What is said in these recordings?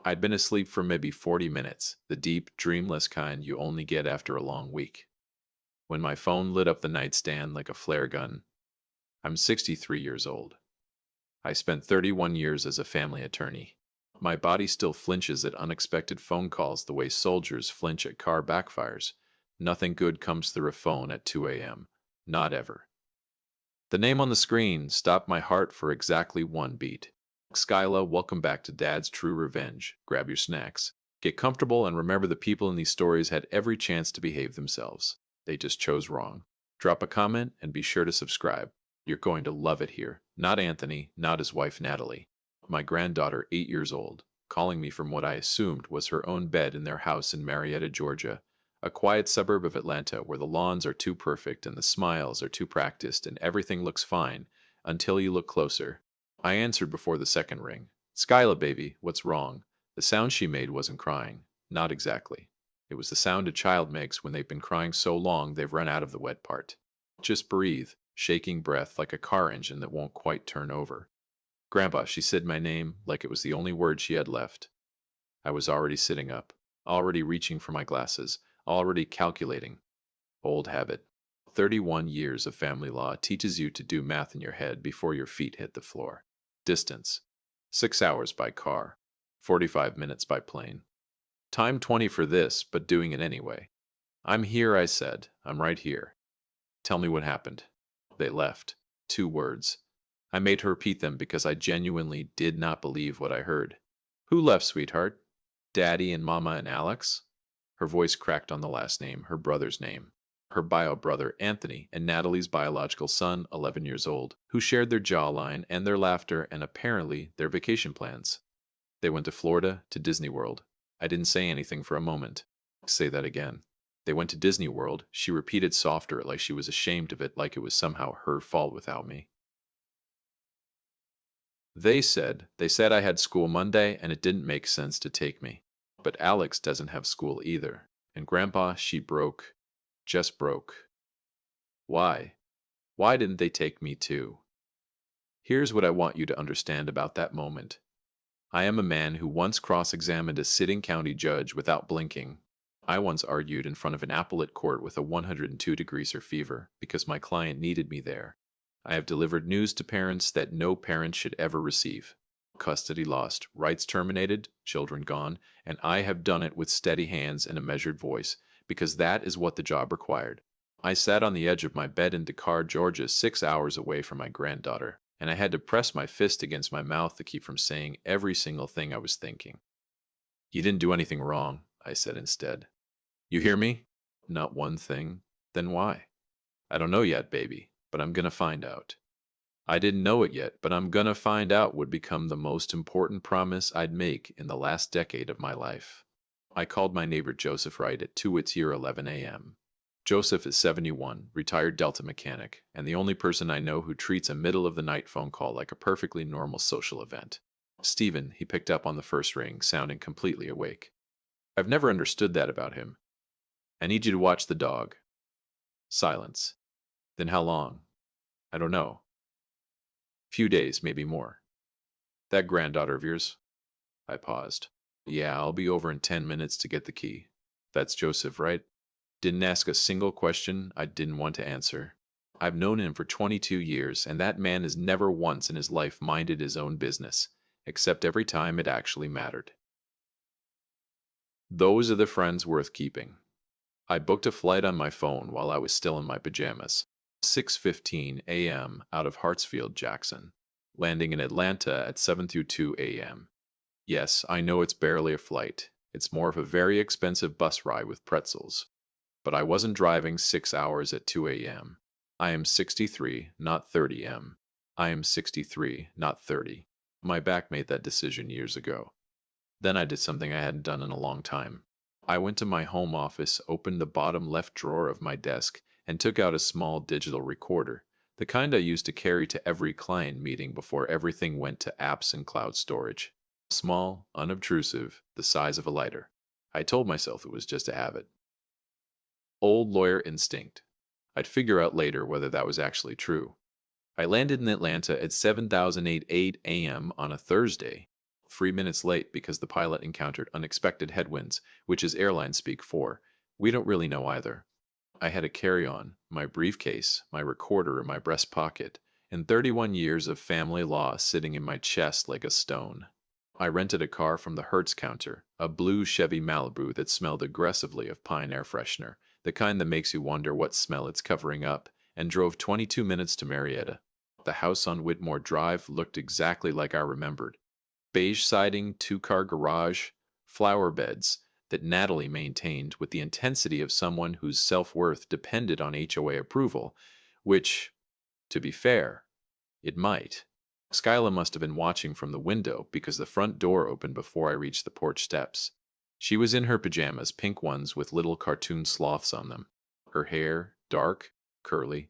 I'd been asleep for maybe 40 minutes, the deep, dreamless kind you only get after a long week. When my phone lit up the nightstand like a flare gun, I'm 63 years old. I spent 31 years as a family attorney. My body still flinches at unexpected phone calls the way soldiers flinch at car backfires. Nothing good comes through a phone at 2 a.m. Not ever. The name on the screen stopped my heart for exactly one beat. Skyla, welcome back to Dad's True Revenge. Grab your snacks. Get comfortable and remember the people in these stories had every chance to behave themselves. They just chose wrong. Drop a comment and be sure to subscribe. You're going to love it here. Not Anthony, not his wife Natalie. My granddaughter, 8 years old, calling me from what I assumed was her own bed in their house in Marietta, Georgia, a quiet suburb of Atlanta where the lawns are too perfect and the smiles are too practiced and everything looks fine until you look closer. I answered before the second ring. Skyla, baby, what's wrong? The sound she made wasn't crying. Not exactly. It was the sound a child makes when they've been crying so long they've run out of the wet part. Just breathe, shaking breath like a car engine that won't quite turn over. Grandpa, she said my name like it was the only word she had left. I was already sitting up, already reaching for my glasses, already calculating. Old habit. 31 years of family law teaches you to do math in your head before your feet hit the floor. Distance. 6 hours by car. 45 minutes by plane. Time 20 for this, but doing it anyway. I'm here, I said. I'm right here. Tell me what happened. They left. 2 words. I made her repeat them because I genuinely did not believe what I heard. Who left, sweetheart? Daddy and Mama and Alex? Her voice cracked on the last name, her brother's name. Her bio brother, Anthony, and Natalie's biological son, 11 years old, who shared their jawline and their laughter and apparently their vacation plans. They went to Florida, to Disney World. I didn't say anything for a moment. Say that again. They went to Disney World, she repeated softer, like she was ashamed of it, like it was somehow her fault without me. They said I had school Monday and it didn't make sense to take me. But Alex doesn't have school either. And Grandpa, she broke. Just broke. Why? Why didn't they take me too? Here's what I want you to understand about that moment. I am a man who once cross-examined a sitting county judge without blinking. I once argued in front of an appellate court with a 102 degrees or fever because my client needed me there. I have delivered news to parents that no parent should ever receive. Custody lost, rights terminated, children gone, and I have done it with steady hands and a measured voice, because that is what the job required. I sat on the edge of my bed in Dakar, Georgia, 6 hours away from my granddaughter, and I had to press my fist against my mouth to keep from saying every single thing I was thinking. You didn't do anything wrong, I said instead. You hear me? Not one thing. Then why? I don't know yet, baby, but I'm gonna find out. I didn't know it yet, but I'm gonna find out would become the most important promise I'd make in the last decade of my life. I called my neighbor Joseph Wright at 11 a.m. Joseph is 71, retired Delta mechanic, and the only person I know who treats a middle-of-the-night phone call like a perfectly normal social event. Stephen, he picked up on the first ring, sounding completely awake. I've never understood that about him. I need you to watch the dog. Silence. Then how long? I don't know. Few days, maybe more. That granddaughter of yours? I paused. Yeah, I'll be over in 10 minutes to get the key. That's Joseph, right? Didn't ask a single question I didn't want to answer. I've known him for 22 years, and that man has never once in his life minded his own business, except every time it actually mattered. Those are the friends worth keeping. I booked a flight on my phone while I was still in my pajamas. 6:15 a.m. out of Hartsfield, Jackson, landing in Atlanta at 7:02 a.m. Yes, I know it's barely a flight. It's more of a very expensive bus ride with pretzels. But I wasn't driving 6 hours at 2 a.m. I am 63, not 30 m. I am 63, not 30. My back made that decision years ago. Then I did something I hadn't done in a long time. I went to my home office, opened the bottom left drawer of my desk, and took out a small digital recorder, the kind I used to carry to every client meeting before everything went to apps and cloud storage. Small, unobtrusive, the size of a lighter. I told myself it was just a habit. Old lawyer instinct. I'd figure out later whether that was actually true. I landed in Atlanta at 7:08 a.m. on a Thursday. 3 minutes late because the pilot encountered unexpected headwinds, which is airline speak for. We don't really know either. I had a carry-on, my briefcase, my recorder in my breast pocket, and 31 years of family law sitting in my chest like a stone. I rented a car from the Hertz counter, a blue Chevy Malibu that smelled aggressively of pine air freshener, the kind that makes you wonder what smell it's covering up, and drove 22 minutes to Marietta. The house on Whitmore Drive looked exactly like I remembered. Beige siding, two-car garage, flower beds that Natalie maintained with the intensity of someone whose self-worth depended on HOA approval, which, to be fair, it might. Skyla must have been watching from the window because the front door opened before I reached the porch steps. She was in her pajamas, pink ones with little cartoon sloths on them. Her hair, dark, curly,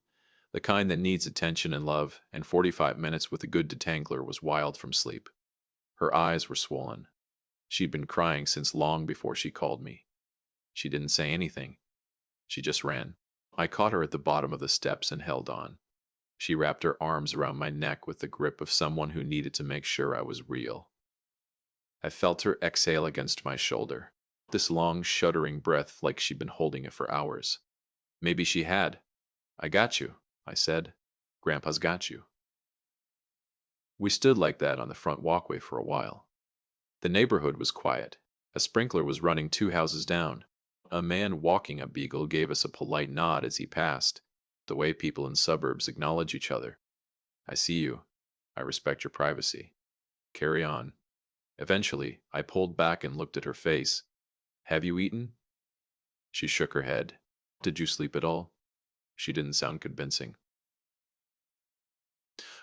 the kind that needs attention and love, and 45 minutes with a good detangler was wild from sleep. Her eyes were swollen. She'd been crying since long before she called me. She didn't say anything. She just ran. I caught her at the bottom of the steps and held on. She wrapped her arms around my neck with the grip of someone who needed to make sure I was real. I felt her exhale against my shoulder, this long, shuddering breath like she'd been holding it for hours. Maybe she had. I got you, I said. Grandpa's got you. We stood like that on the front walkway for a while. The neighborhood was quiet. A sprinkler was running 2 houses down. A man walking a beagle gave us a polite nod as he passed, the way people in suburbs acknowledge each other. I see you. I respect your privacy. Carry on. Eventually, I pulled back and looked at her face. Have you eaten? She shook her head. Did you sleep at all? She didn't sound convincing.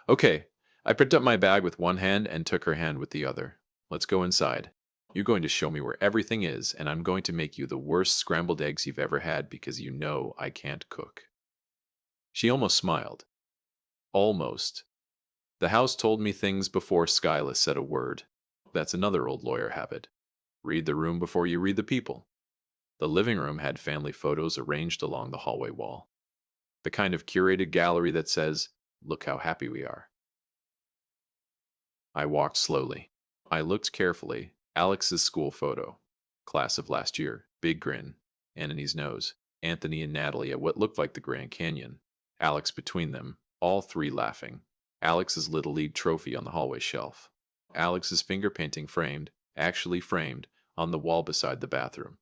Okay, I picked up my bag with one hand and took her hand with the other. Let's go inside. You're going to show me where everything is, and I'm going to make you the worst scrambled eggs you've ever had because you know I can't cook. She almost smiled. Almost. The house told me things before Skyla said a word. That's another old lawyer habit. Read the room before you read the people. The living room had family photos arranged along the hallway wall. The kind of curated gallery that says, "Look how happy we are." I walked slowly. I looked carefully. Alex's school photo. Class of last year. Big grin. Anthony's nose. Anthony and Natalie at what looked like the Grand Canyon. Alex between them, all three laughing. Alex's Little League trophy on the hallway shelf. Alex's finger painting framed, actually framed, on the wall beside the bathroom.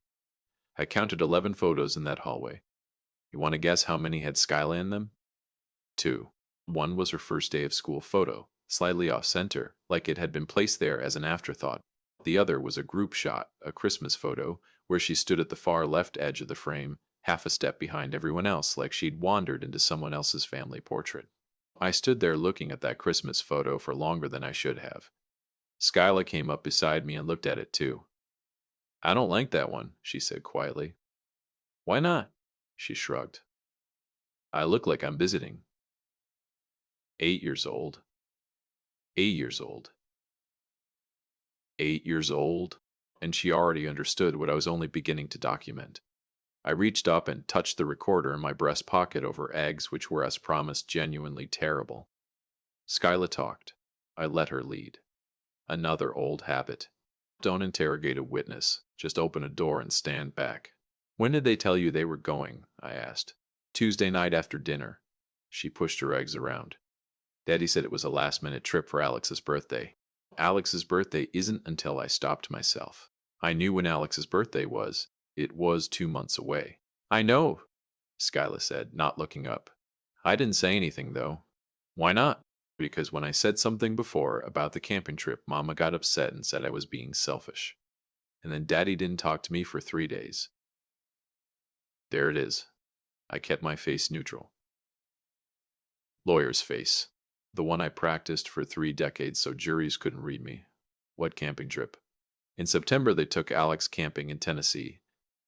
I counted 11 photos in that hallway. You want to guess how many had Skyla in them? 2. One was her first day of school photo, slightly off center, like it had been placed there as an afterthought. The other was a group shot, a Christmas photo, where she stood at the far left edge of the frame, half a step behind everyone else, like she'd wandered into someone else's family portrait. I stood there looking at that Christmas photo for longer than I should have. Skyla came up beside me and looked at it too. I don't like that one, she said quietly. Why not? She shrugged. I look like I'm visiting. 8 years old. 8 years old. 8 years old. And she already understood what I was only beginning to document. I reached up and touched the recorder in my breast pocket over eggs which were as promised genuinely terrible. Skyla talked. I let her lead. Another old habit. Don't interrogate a witness. Just open a door and stand back. When did they tell you they were going? I asked. Tuesday night after dinner. She pushed her eggs around. Daddy said it was a last-minute trip for Alex's birthday. Alex's birthday isn't until I stopped myself. I knew when Alex's birthday was. It was 2 months away. I know, Skyla said, not looking up. I didn't say anything, though. Why not? Because when I said something before about the camping trip, Mama got upset and said I was being selfish. And then Daddy didn't talk to me for 3 days. There it is. I kept my face neutral. Lawyer's face. The one I practiced for 3 decades so juries couldn't read me. What camping trip? In September, they took Alex camping in Tennessee.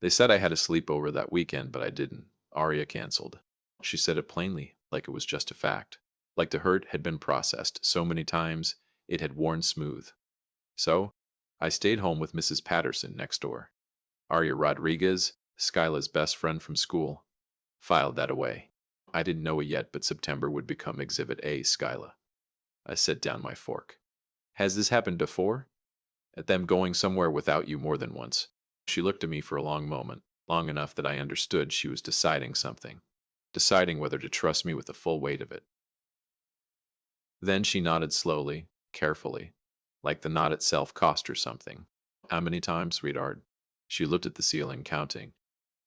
They said I had a sleepover that weekend, but I didn't. Aria canceled. She said it plainly, like it was just a fact. Like the hurt had been processed so many times, it had worn smooth. So, I stayed home with Mrs. Patterson next door. Aria Rodriguez, Skyla's best friend from school, filed that away. I didn't know it yet, but September would become Exhibit A, Skyla. I set down my fork. Has this happened before? at them going somewhere without you more than once. She looked at me for a long moment, long enough that I understood she was deciding something, deciding whether to trust me with the full weight of it. Then she nodded slowly, carefully, like the nod itself cost her something. How many times, sweetheart? She looked at the ceiling, counting.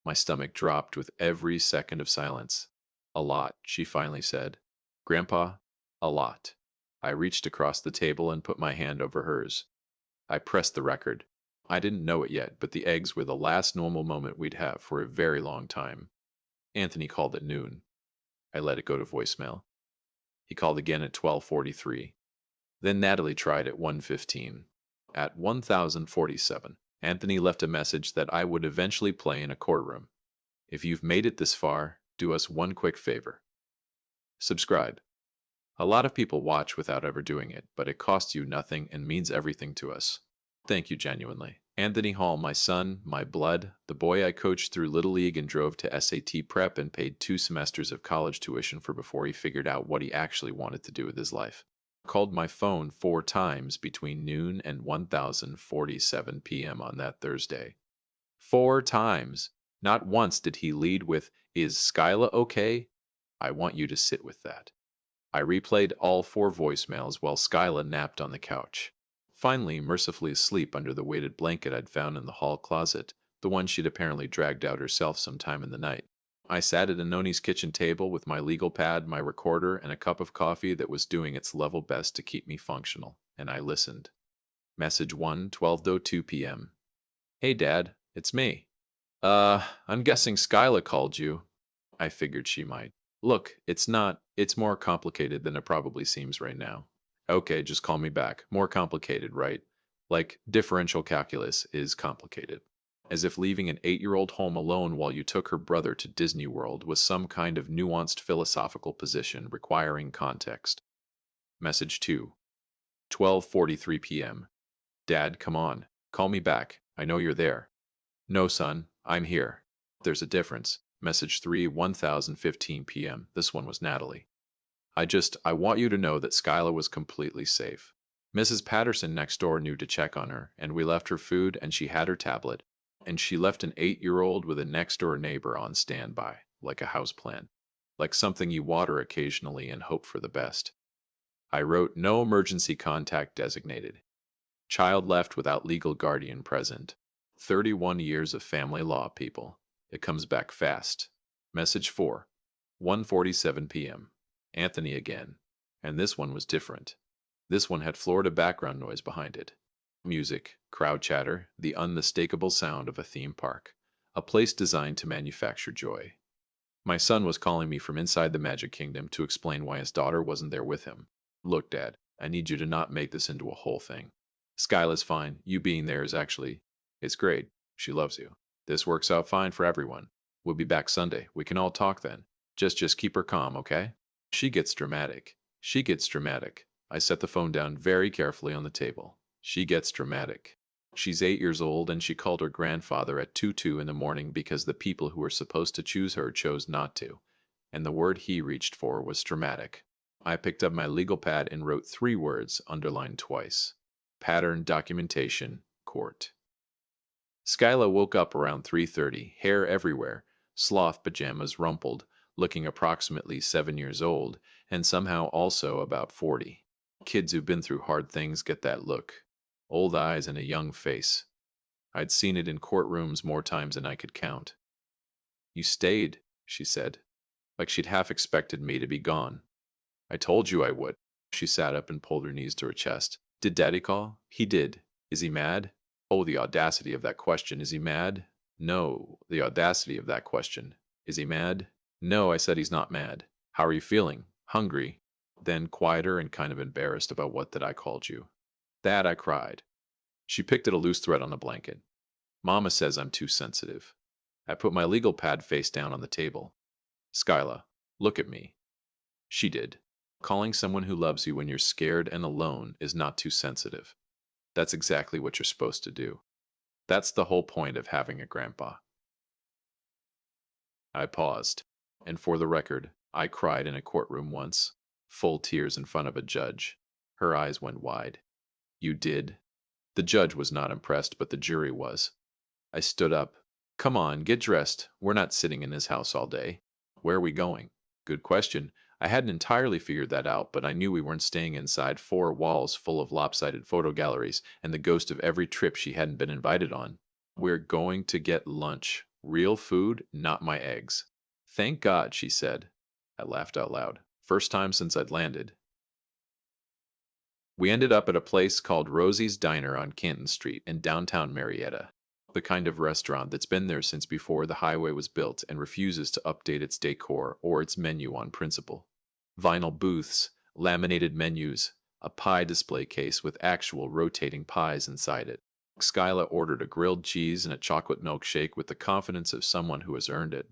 My stomach dropped with every second of silence. A lot, she finally said. Grandpa, a lot. I reached across the table and put my hand over hers. I pressed the record. I didn't know it yet, but the eggs were the last normal moment we'd have for a very long time. Anthony called at noon. I let it go to voicemail. He called again at 12:43. Then Natalie tried at 1:15. At 1047, Anthony left a message that I would eventually play in a courtroom. If you've made it this far, do us one quick favor. Subscribe. A lot of people watch without ever doing it, but it costs you nothing and means everything to us. Thank you genuinely. Anthony Hall, my son, my blood, the boy I coached through Little League and drove to SAT prep and paid 2 semesters of college tuition for before he figured out what he actually wanted to do with his life. Called my phone 4 times between noon and 1047 p.m. on that Thursday. 4 times. Not once did he lead with, "Is Skyla okay?" I want you to sit with that. I replayed all 4 voicemails while Skyla napped on the couch. Finally, mercifully asleep under the weighted blanket I'd found in the hall closet, the one she'd apparently dragged out herself sometime in the night. I sat at Anoni's kitchen table with my legal pad, my recorder, and a cup of coffee that was doing its level best to keep me functional, and I listened. Message 1, 12:02 p.m. Hey, Dad, it's me. I'm guessing Skyla called you. I figured she might. Look, it's more complicated than it probably seems right now. Okay, just call me back. More complicated, right? Like, differential calculus is complicated. As if leaving an 8-year-old home alone while you took her brother to Disney World was some kind of nuanced philosophical position requiring context. Message 2, 12:43 p.m. Dad, come on. Call me back. I know you're there. No, son, I'm here. There's a difference. Message 3, 1015 p.m. This one was Natalie. I want you to know that Skyla was completely safe. Mrs. Patterson next door knew to check on her, and we left her food and she had her tablet, and she left an 8-year-old with a next door neighbor on standby, like a houseplant, like something you water occasionally and hope for the best. I wrote no emergency contact designated. Child left without legal guardian present. 31 years of family law, people. It comes back fast. Message 4, 1:47 p.m. Anthony again. And this one was different. This one had Florida background noise behind it. Music, crowd chatter, the unmistakable sound of a theme park. A place designed to manufacture joy. My son was calling me from inside the Magic Kingdom to explain why his daughter wasn't there with him. Look, Dad, I need you to not make this into a whole thing. Skyla's fine. You being there is actually, it's great. She loves you. This works out fine for everyone. We'll be back Sunday. We can all talk then. Just keep her calm, okay? She gets dramatic. She gets dramatic. I set the phone down very carefully on the table. She gets dramatic. She's 8 years old and she called her grandfather at 2:02 in the morning because the people who were supposed to choose her chose not to. And the word he reached for was dramatic. I picked up my legal pad and wrote 3 words underlined twice. Pattern documentation, court. Skyla woke up around 3:30, hair everywhere, sloth pajamas rumpled, looking approximately 7 years old, and somehow also about 40. Kids who've been through hard things get that look. Old eyes and a young face. I'd seen it in courtrooms more times than I could count. You stayed, she said, like she'd half expected me to be gone. I told you I would. She sat up and pulled her knees to her chest. Did Daddy call? He did. Is he mad? Oh, the audacity of that question. Is he mad? No. The audacity of that question. Is he mad? No, I said he's not mad. How are you feeling? Hungry. Then quieter and kind of embarrassed about what that I called you. That I cried. She picked at a loose thread on the blanket. Mama says I'm too sensitive. I put my legal pad face down on the table. Skyla, look at me. She did. Calling someone who loves you when you're scared and alone is not too sensitive. That's exactly what you're supposed to do. That's the whole point of having a grandpa. I paused, and for the record, I cried in a courtroom once, full tears in front of a judge. Her eyes went wide. You did? The judge was not impressed, but the jury was. I stood up. Come on, get dressed. We're not sitting in his house all day. Where are we going? Good question. I hadn't entirely figured that out, but I knew we weren't staying inside four walls full of lopsided photo galleries and the ghost of every trip she hadn't been invited on. We're going to get lunch. Real food, not my eggs. Thank God, she said. I laughed out loud. First time since I'd landed. We ended up at a place called Rosie's Diner on Canton Street in downtown Marietta. The kind of restaurant that's been there since before the highway was built and refuses to update its decor or its menu on principle. Vinyl booths, laminated menus, a pie display case with actual rotating pies inside it. Skyla ordered a grilled cheese and a chocolate milkshake with the confidence of someone who has earned it.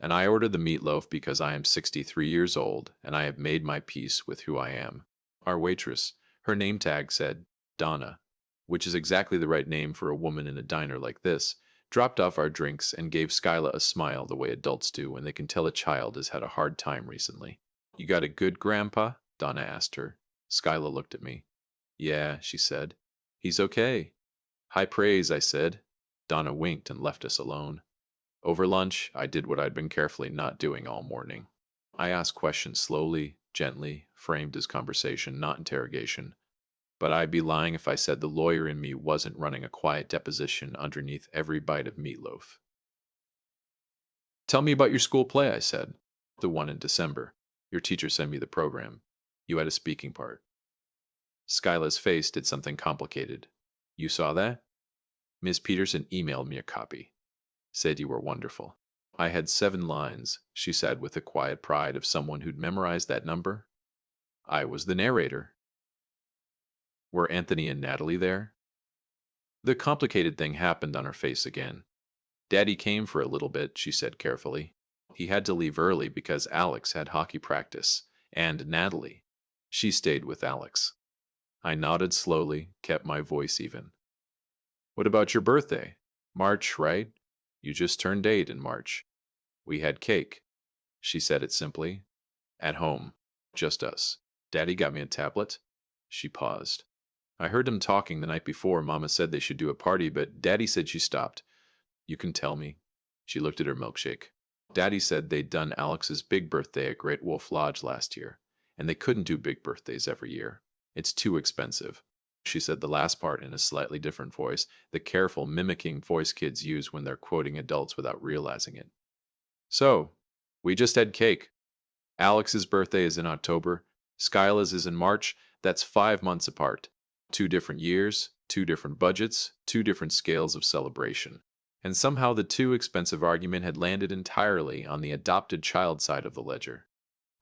And I ordered the meatloaf because I am 63 years old and I have made my peace with who I am. Our waitress, her name tag said Donna, which is exactly the right name for a woman in a diner like this, dropped off our drinks and gave Skyla a smile the way adults do when they can tell a child has had a hard time recently. You got a good grandpa? Donna asked her. Skyla looked at me. Yeah, she said. He's okay. High praise, I said. Donna winked and left us alone. Over lunch, I did what I'd been carefully not doing all morning. I asked questions slowly, gently, framed as conversation, not interrogation. But I'd be lying if I said the lawyer in me wasn't running a quiet deposition underneath every bite of meatloaf. Tell me about your school play, I said. The one in December. Your teacher sent me the program. You had a speaking part. Skyla's face did something complicated. You saw that? Miss Peterson emailed me a copy. Said you were wonderful. I had 7 lines, she said with the quiet pride of someone who'd memorized that number. I was the narrator. Were Anthony and Natalie there? The complicated thing happened on her face again. Daddy came for a little bit, she said carefully. He had to leave early because Alex had hockey practice, and Natalie. She stayed with Alex. I nodded slowly, kept my voice even. What about your birthday? March, right? You just turned 8 in March. We had cake. She said it simply. At home. Just us. Daddy got me a tablet. She paused. I heard him talking the night before. Mama said they should do a party, but Daddy said she stopped. You can tell me. She looked at her milkshake. Daddy said they'd done Alex's big birthday at Great Wolf Lodge last year, and they couldn't do big birthdays every year. It's too expensive. She said the last part in a slightly different voice, the careful, mimicking voice kids use when they're quoting adults without realizing it. So, we just had cake. Alex's birthday is in October. Skyla's is in March. That's 5 months apart. 2 different years, 2 different budgets, 2 different scales of celebration. And somehow the too expensive argument had landed entirely on the adopted child side of the ledger.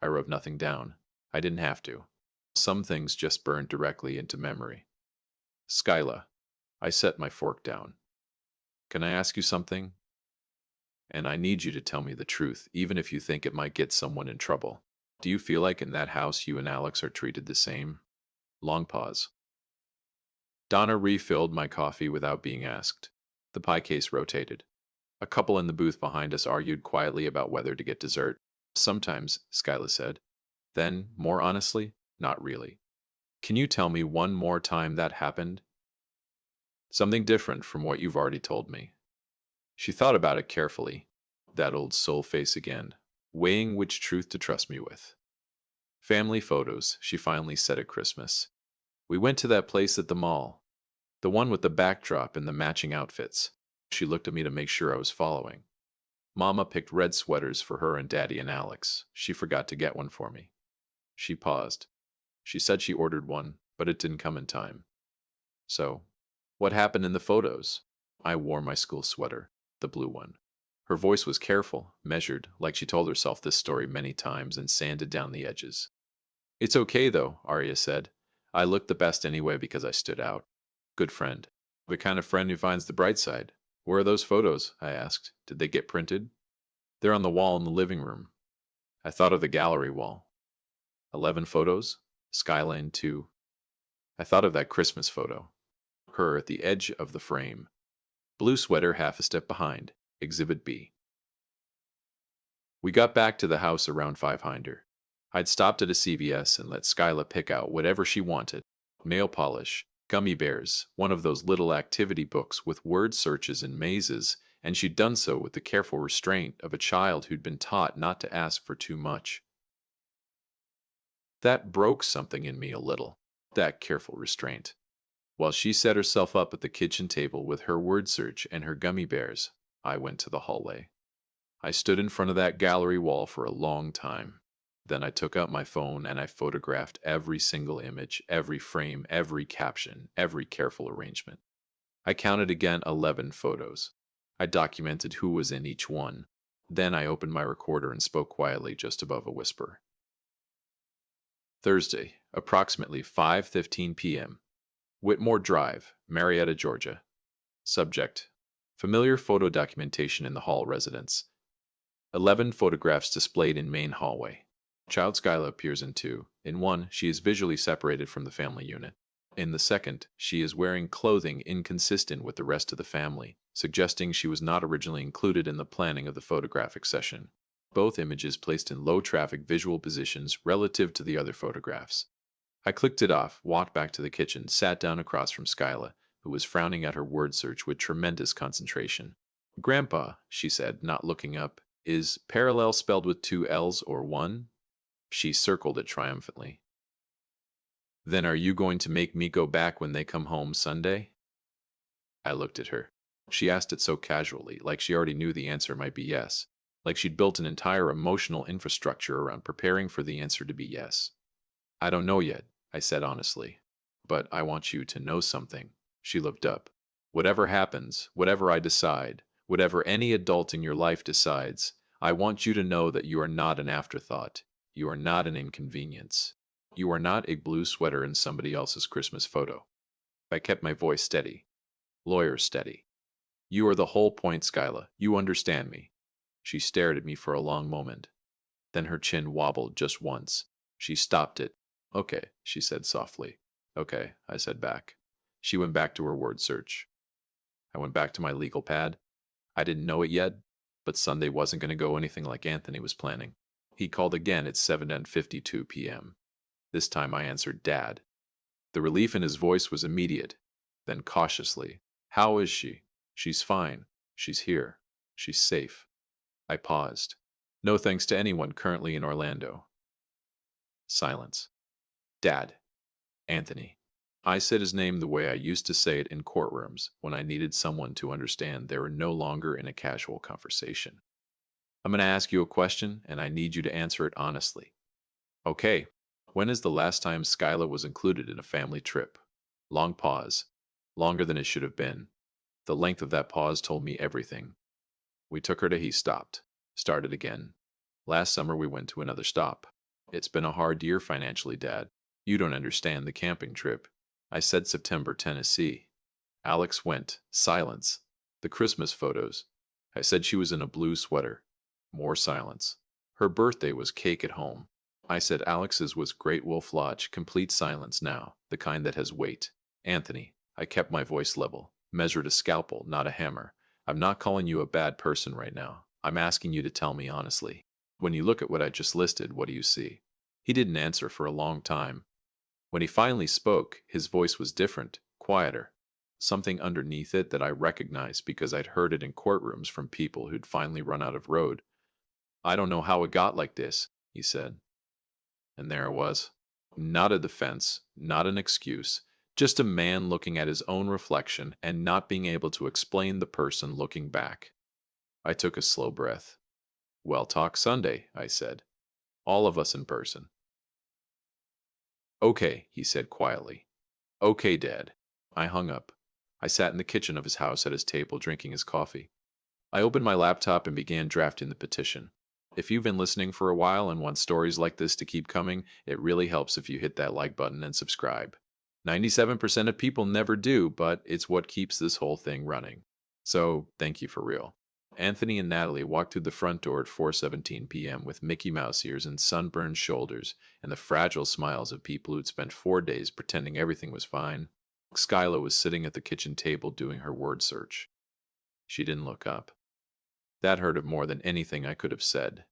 I wrote nothing down. I didn't have to. Some things just burned directly into memory. Skyla, I set my fork down. Can I ask you something? And I need you to tell me the truth, even if you think it might get someone in trouble. Do you feel like in that house you and Alex are treated the same? Long pause. Donna refilled my coffee without being asked. The pie case rotated. A couple in the booth behind us argued quietly about whether to get dessert. Sometimes, Skyla said. Then, more honestly, not really. Can you tell me one more time that happened? Something different from what you've already told me. She thought about it carefully. That old soul face again, weighing which truth to trust me with. Family photos, she finally said at Christmas. We went to that place at the mall. The one with the backdrop and the matching outfits. She looked at me to make sure I was following. Mama picked red sweaters for her and Daddy and Alex. She forgot to get one for me. She paused. She said she ordered one, but it didn't come in time. So, what happened in the photos? I wore my school sweater, the blue one. Her voice was careful, measured, like she told herself this story many times and sanded down the edges. It's okay, though, Arya said. I looked the best anyway because I stood out. Good friend. The kind of friend who finds the bright side. Where are those photos? I asked. Did they get printed? They're on the wall in the living room. I thought of the gallery wall. 11 photos? Skyline 2. I thought of that Christmas photo. Her at the edge of the frame. Blue sweater half a step behind. Exhibit B. We got back to the house around 500. I'd stopped at a CVS and let Skyla pick out whatever she wanted. Nail polish, Gummy bears, one of those little activity books with word searches and mazes, and she'd done so with the careful restraint of a child who'd been taught not to ask for too much. That broke something in me a little, that careful restraint. While she set herself up at the kitchen table with her word search and her gummy bears, I went to the hallway. I stood in front of that gallery wall for a long time. Then I took out my phone and I photographed every single image, every frame, every caption, every careful arrangement. I counted again 11 photos. I documented who was in each one. Then I opened my recorder and spoke quietly just above a whisper. Thursday, approximately 5:15 p.m. Whitmore Drive, Marietta, Georgia. Subject: familiar photo documentation in the Hall residence. 11 photographs displayed in main hallway. Child Skyla appears in two. In one, she is visually separated from the family unit. In the second, she is wearing clothing inconsistent with the rest of the family, suggesting she was not originally included in the planning of the photographic session. Both images placed in low traffic visual positions relative to the other photographs. I clicked it off, walked back to the kitchen, sat down across from Skyla, who was frowning at her word search with tremendous concentration. Grandpa, she said, not looking up, is parallel spelled with two L's or one? She circled it triumphantly. Then are you going to make me go back when they come home Sunday? I looked at her. She asked it so casually, like she already knew the answer might be yes, like she'd built an entire emotional infrastructure around preparing for the answer to be yes. I don't know yet, I said honestly. But I want you to know something. She looked up. Whatever happens, whatever I decide, whatever any adult in your life decides, I want you to know that you are not an afterthought. You are not an inconvenience. You are not a blue sweater in somebody else's Christmas photo. I kept my voice steady. Lawyer steady. You are the whole point, Skyla. You understand me. She stared at me for a long moment. Then her chin wobbled just once. She stopped it. Okay, she said softly. Okay, I said back. She went back to her word search. I went back to my legal pad. I didn't know it yet, but Sunday wasn't going to go anything like Anthony was planning. He called again at 7:52 p.m. This time I answered Dad. The relief in his voice was immediate. Then cautiously, how is she? She's fine. She's here. She's safe. I paused. No thanks to anyone currently in Orlando. Silence. Dad. Anthony. I said his name the way I used to say it in courtrooms when I needed someone to understand they were no longer in a casual conversation. I'm going to ask you a question, and I need you to answer it honestly. Okay. When is the last time Skyla was included in a family trip? Long pause. Longer than it should have been. The length of that pause told me everything. We took her to he stopped. Started again. Last summer we went to another stop. It's been a hard year financially, Dad. You don't understand the camping trip. I said September, Tennessee. Alex went. Silence. The Christmas photos. I said she was in a blue sweater. More silence. Her birthday was cake at home. I said Alex's was Great Wolf Lodge. Complete silence now, the kind that has weight. Anthony. I kept my voice level. Measured a scalpel, not a hammer. I'm not calling you a bad person right now. I'm asking you to tell me honestly. When you look at what I just listed, what do you see? He didn't answer for a long time. When he finally spoke, his voice was different, quieter. Something underneath it that I recognized because I'd heard it in courtrooms from people who'd finally run out of road. I don't know how it got like this, he said. And there it was. Not a defense, not an excuse, just a man looking at his own reflection and not being able to explain the person looking back. I took a slow breath. Well, talk Sunday, I said. All of us in person. Okay, he said quietly. Okay, Dad. I hung up. I sat in the kitchen of his house at his table drinking his coffee. I opened my laptop and began drafting the petition. If you've been listening for a while and want stories like this to keep coming, it really helps if you hit that like button and subscribe. 97% of people never do, but it's what keeps this whole thing running. So, thank you for real. Anthony and Natalie walked through the front door at 4:17 p.m. with Mickey Mouse ears and sunburned shoulders and the fragile smiles of people who'd spent 4 days pretending everything was fine. Skyla was sitting at the kitchen table doing her word search. She didn't look up. That hurt more than anything I could have said.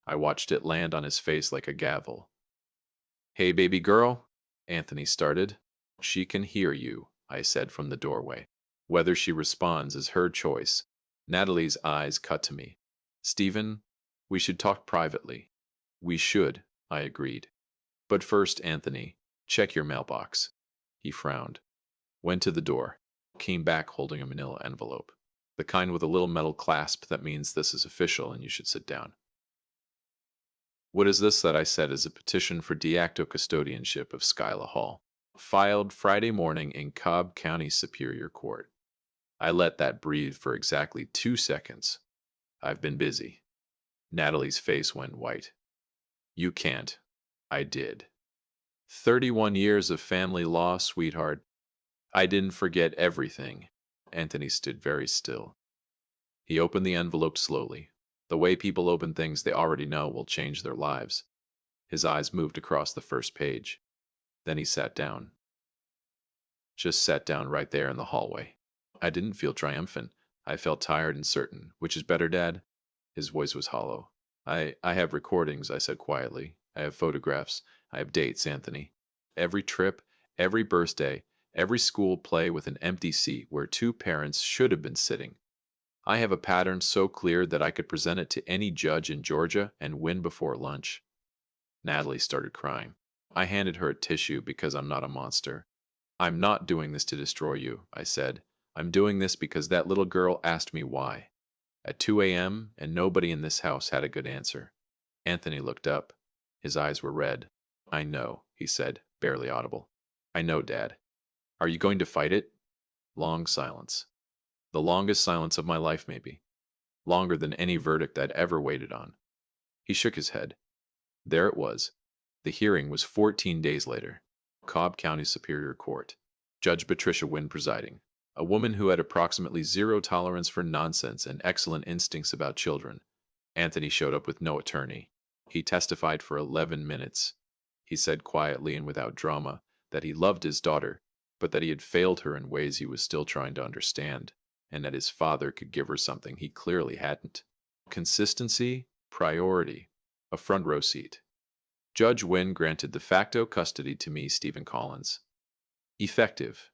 I watched it land on his face like a gavel. Hey, baby girl, Anthony started. She can hear you, I said from the doorway. Whether she responds is her choice. Natalie's eyes cut to me. Stephen, we should talk privately. We should, I agreed. But first, Anthony, check your mailbox. He frowned, went to the door, came back holding a manila envelope. The kind with a little metal clasp that means this is official and you should sit down. What is this that I said is a petition for de facto custodianship of Skyla Hall? Filed Friday morning in Cobb County Superior Court. I let that breathe for exactly 2 seconds. I've been busy. Natalie's face went white. You can't. I did. 31 years of family law, sweetheart. I didn't forget everything. Anthony stood very still. He opened the envelope slowly. The way people open things they already know will change their lives. His eyes moved across the first page. Then he sat down. Just sat down right there in the hallway. I didn't feel triumphant. I felt tired and certain. Which is better, Dad? His voice was hollow. I have recordings, I said quietly. I have photographs. I have dates, Anthony. Every trip, every birthday, every school play with an empty seat where two parents should have been sitting. I have a pattern so clear that I could present it to any judge in Georgia and win before lunch. Natalie started crying. I handed her a tissue because I'm not a monster. I'm not doing this to destroy you, I said. I'm doing this because that little girl asked me why. At 2 a.m., and nobody in this house had a good answer. Anthony looked up. His eyes were red. I know, he said, barely audible. I know, Dad. Are you going to fight it? Long silence. The longest silence of my life, maybe. Longer than any verdict I'd ever waited on. He shook his head. There it was. The hearing was 14 days later. Cobb County Superior Court. Judge Patricia Wynn presiding. A woman who had approximately zero tolerance for nonsense and excellent instincts about children. Anthony showed up with no attorney. He testified for 11 minutes. He said quietly and without drama that he loved his daughter, but that he had failed her in ways he was still trying to understand, and that his father could give her something he clearly hadn't. Consistency, priority, a front row seat. Judge Wynn granted de facto custody to me, Stephen Collins. Effective.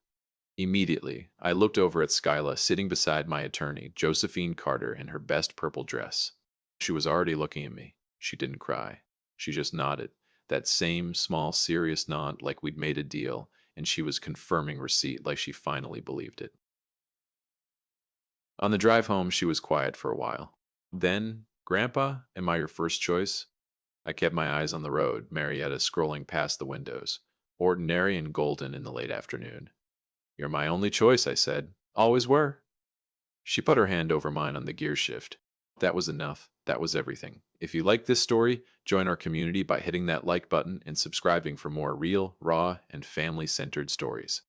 Immediately, I looked over at Skyla sitting beside my attorney, Josephine Carter, in her best purple dress. She was already looking at me. She didn't cry. She just nodded. That same small, serious nod like we'd made a deal, and she was confirming receipt like she finally believed it. On the drive home, she was quiet for a while. Then, Grandpa, am I your first choice? I kept my eyes on the road, Marietta scrolling past the windows, ordinary and golden in the late afternoon. You're my only choice, I said. Always were. She put her hand over mine on the gear shift. That was enough. That was everything. If you like this story, join our community by hitting that like button and subscribing for more real, raw, and family-centered stories.